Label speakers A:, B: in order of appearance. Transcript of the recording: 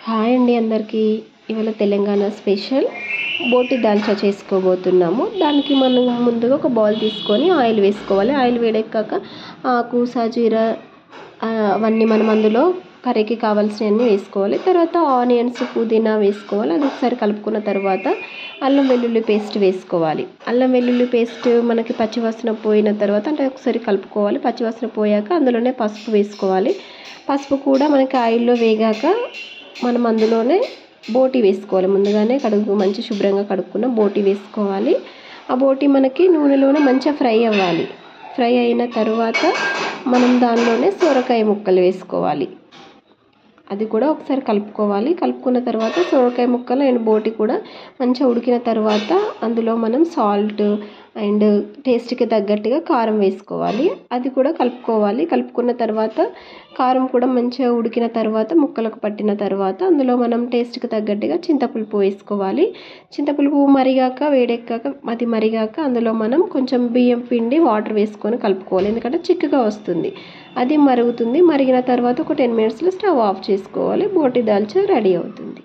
A: Hi అండి అందరికీ. ఇవాళ తెలంగాణ స్పెషల్ బోటి దాల్చా చేసుకోబోతున్నాము. దానికి మనం ముందుగా ఒక బౌల్ తీసుకొని ఆయిల్ వేసుకోవాలి. ఆయిల్ వేడెక్కాక ఆకు సాజీర అవన్నీ మనం అందులో కర్రీకి కావాల్సినవన్నీ వేసుకోవాలి. తర్వాత ఆనియన్స్ పుదీనా వేసుకోవాలి. అది ఒకసారి కలుపుకున్న తర్వాత అల్లం వెల్లుల్లి పేస్ట్ వేసుకోవాలి. అల్లం వెల్లుల్లి పేస్ట్ మనకి పచ్చివాసన పోయిన తర్వాత అంటే ఒకసారి కలుపుకోవాలి. పచ్చివాసన పోయాక అందులోనే పసుపు వేసుకోవాలి. పసుపు కూడా మనకి ఆయిల్లో వేగాక మనం అందులోనే బోటి వేసుకోవాలి. ముందుగానే మంచి శుభ్రంగా కడుక్కున్న బోటి వేసుకోవాలి. ఆ బోటి మనకి నూనెలోనే మంచిగా ఫ్రై అవ్వాలి. ఫ్రై అయిన తర్వాత మనం దానిలోనే సొరకాయ ముక్కలు వేసుకోవాలి. అది కూడా ఒకసారి కలుపుకోవాలి. కలుపుకున్న తర్వాత సొరకాయ ముక్కలు అండ్ బోటి కూడా మంచిగా ఉడికిన తర్వాత అందులో మనం సాల్ట్ అండ్ టేస్ట్కి తగ్గట్టుగా కారం వేసుకోవాలి. అది కూడా కలుపుకోవాలి. కలుపుకున్న తర్వాత కారం కూడా మంచిగా ఉడికిన తర్వాత ముక్కలకు పట్టిన తర్వాత అందులో మనం టేస్ట్కి తగ్గట్టుగా చింతపులుపు వేసుకోవాలి. చింతపులుపు మరిగాక వేడెక్కాక అది మరిగాక అందులో మనం కొంచెం బియ్యం పిండి వాటర్ వేసుకొని కలుపుకోవాలి. ఎందుకంటే చిక్కగా వస్తుంది. అది మరుగుతుంది. మరిగిన తర్వాత ఒక 10 మినిట్స్లో స్టవ్ ఆఫ్ చేసుకోవాలి. బోటి దాల్చా రెడీ అవుతుంది.